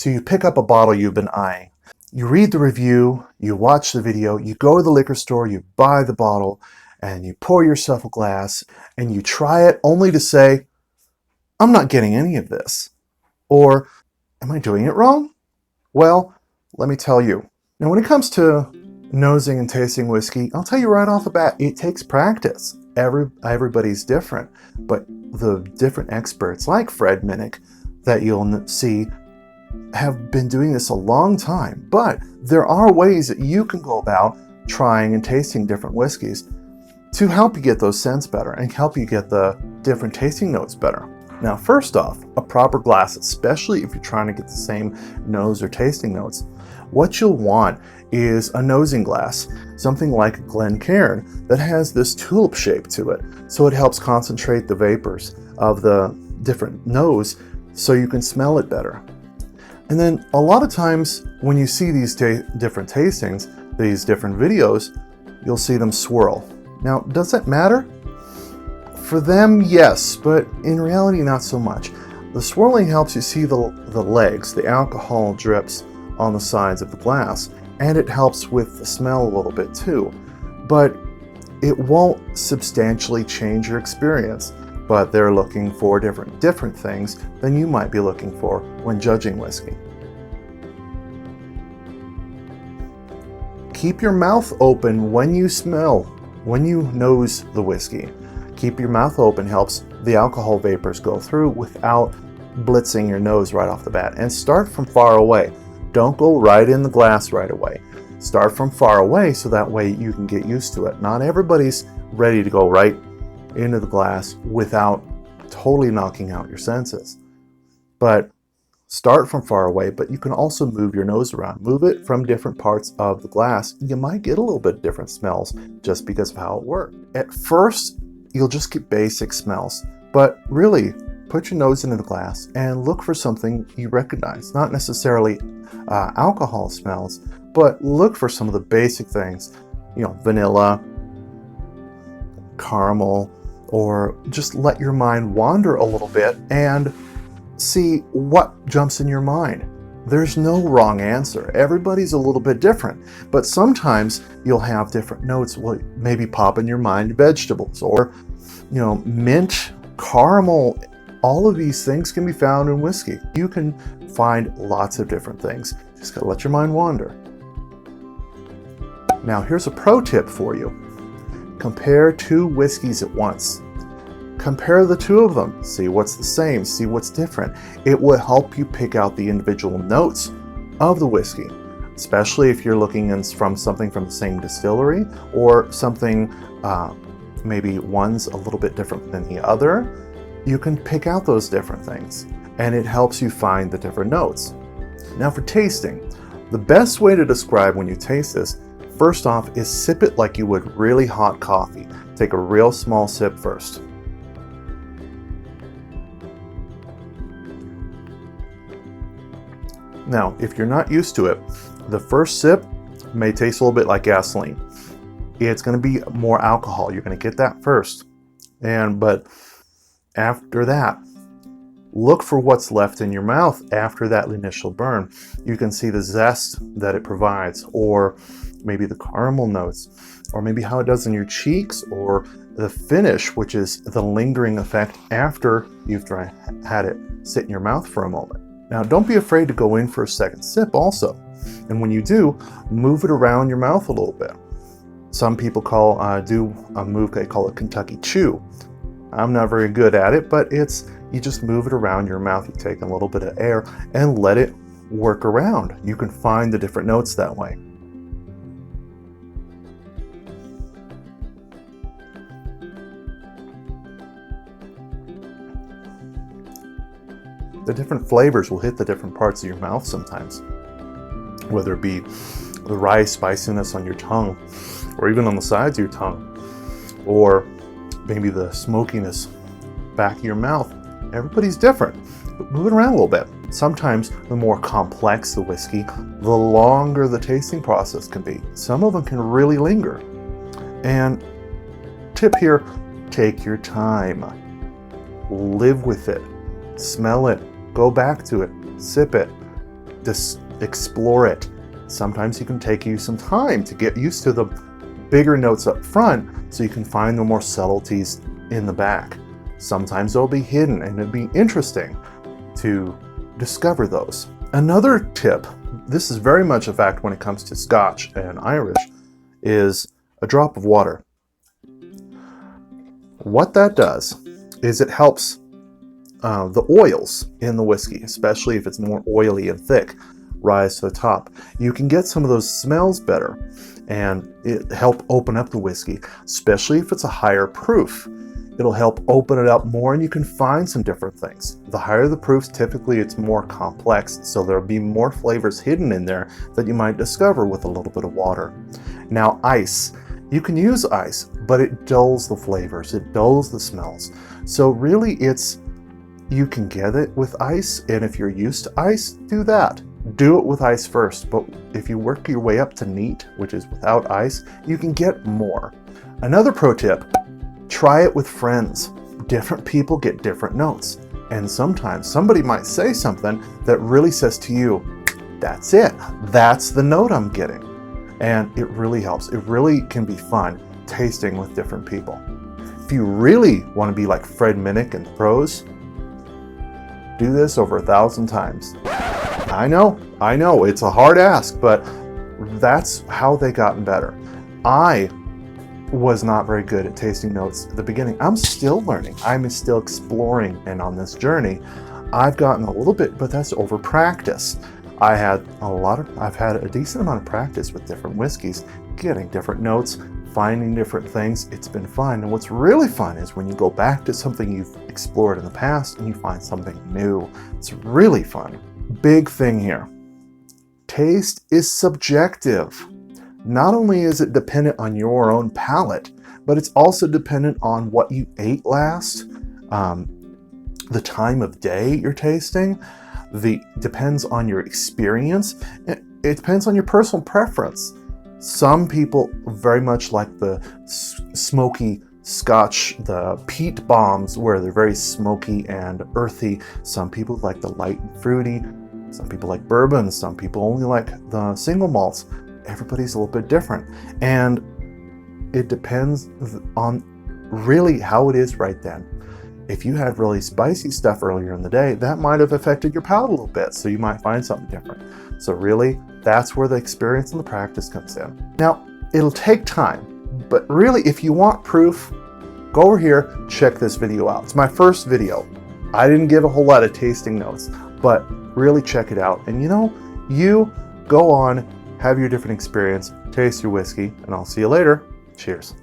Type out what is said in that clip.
So you pick up a bottle you've been eyeing. You read the review, you watch the video, you go to the liquor store, you buy the bottle, and you pour yourself a glass, and you try it only to say, I'm not getting any of this. Or, am I doing it wrong? Well, let me tell you. Now, when it comes to nosing and tasting whiskey, I'll tell you right off the bat, it takes practice. Everybody's different, but the different experts like Fred Minnick that you'll see have been doing this a long time, but there are ways that you can go about trying and tasting different whiskeys to help you get those scents better and help you get the different tasting notes better. Now, first off, a proper glass, especially if you're trying to get the same nose or tasting notes. What you'll want is a nosing glass, something like a Glencairn that has this tulip shape to it, so it helps concentrate the vapors of the different nose so you can smell it better. And then a lot of times when you see these different tastings, these different videos, you'll see them swirl. Now, does that matter? For them, yes, but in reality, not so much. The swirling helps you see the legs, the alcohol drips on the sides of the glass, and it helps with the smell a little bit too. But it won't substantially change your experience. But they're looking for different things than you might be looking for when judging whiskey. Keep your mouth open when you nose the whiskey. Keep your mouth open helps the alcohol vapors go through without blitzing your nose right off the bat. And start from far away. Don't go right in the glass right away. Start from far away so that way you can get used to it. Not everybody's ready to go right into the glass without totally knocking out your senses. But start from far away, but you can also move your nose around. Move it from different parts of the glass. You might get a little bit different smells just because of how it works. At first, you'll just get basic smells, but really put your nose into the glass and look for something you recognize. Not necessarily alcohol smells, but look for some of the basic things, vanilla, caramel, or just let your mind wander a little bit and see what jumps in your mind. There's no wrong answer. Everybody's a little bit different, but sometimes you'll have different notes. Well, maybe pop in your mind vegetables or, mint, caramel. All of these things can be found in whiskey. You can find lots of different things. Just gotta let your mind wander. Now, here's a pro tip for you. Compare two whiskeys at once. Compare the two of them. See what's the same, see what's different. It will help you pick out the individual notes of the whiskey, especially if you're looking from something from the same distillery or something, maybe one's a little bit different than the other. You can pick out those different things, and it helps you find the different notes. Now for tasting, the best way to describe when you taste this, first off, is sip it like you would really hot coffee. Take a real small sip first. Now, if you're not used to it, the first sip may taste a little bit like gasoline. It's going to be more alcohol. You're going to get that first. But after that, look for what's left in your mouth after that initial burn. You can see the zest that it provides, or maybe the caramel notes, or maybe how it does in your cheeks, or the finish, which is the lingering effect after you've had it sit in your mouth for a moment. Now, don't be afraid to go in for a second sip also. And when you do, move it around your mouth a little bit. Some people do a move they call it Kentucky Chew. I'm not very good at it, but you just move it around your mouth. You take a little bit of air and let it work around. You can find the different notes that way. The different flavors will hit the different parts of your mouth sometimes, whether it be the rye spiciness on your tongue, or even on the sides of your tongue, or maybe the smokiness back of your mouth. Everybody's different, but move it around a little bit. Sometimes the more complex the whiskey, the longer the tasting process can be. Some of them can really linger. And tip here, take your time. Live with it. Smell it. Go back to it. Sip it. explore it. Sometimes it can take you some time to get used to the bigger notes up front so you can find the more subtleties in the back. Sometimes they'll be hidden, and it'll be interesting to discover those. Another tip, this is very much a fact when it comes to Scotch and Irish, is a drop of water. What that does is it helps the oils in the whiskey, especially if it's more oily and thick, rise to the top. You can get some of those smells better, and it help open up the whiskey, especially if it's a higher proof. It'll help open it up more, and you can find some different things. The higher the proofs, typically it's more complex, so there'll be more flavors hidden in there that you might discover with a little bit of water. Now, ice. You can use ice, but it dulls the flavors, it dulls the smells. So really you can get it with ice, and if you're used to ice, do that. Do it with ice first, but if you work your way up to neat, which is without ice, you can get more. Another pro tip, try it with friends. Different people get different notes, and sometimes somebody might say something that really says to you, that's it, that's the note I'm getting. And it really helps. It really can be fun tasting with different people. If you really want to be like Fred Minnick and the pros, do this over 1,000 times. I know, it's a hard ask, but that's how they gotten better. I was not very good at tasting notes at the beginning. I'm still learning. I'm still exploring, and on this journey, I've gotten a little bit, but that's over practice. I've had a decent amount of practice with different whiskeys, getting different notes, finding different things. It's been fun. And what's really fun is when you go back to something you've explored in the past and you find something new. It's really fun. Big thing here. Taste is subjective. Not only is it dependent on your own palate, but it's also dependent on what you ate last, the time of day you're tasting. Depends on your experience. It depends on your personal preference. Some people very much like the smoky Scotch, the peat bombs, where they're very smoky and earthy. Some people like the light and fruity. Some people like bourbon. Some people only like the single malts. Everybody's a little bit different. And it depends on really how it is right then. If you had really spicy stuff earlier in the day, that might have affected your palate a little bit, so you might find something different. So really, that's where the experience and the practice comes in. Now, it'll take time, but really, if you want proof, go over here, check this video out. It's my first video. I didn't give a whole lot of tasting notes, but really check it out. And you go on, have your different experience, taste your whiskey, and I'll see you later. Cheers.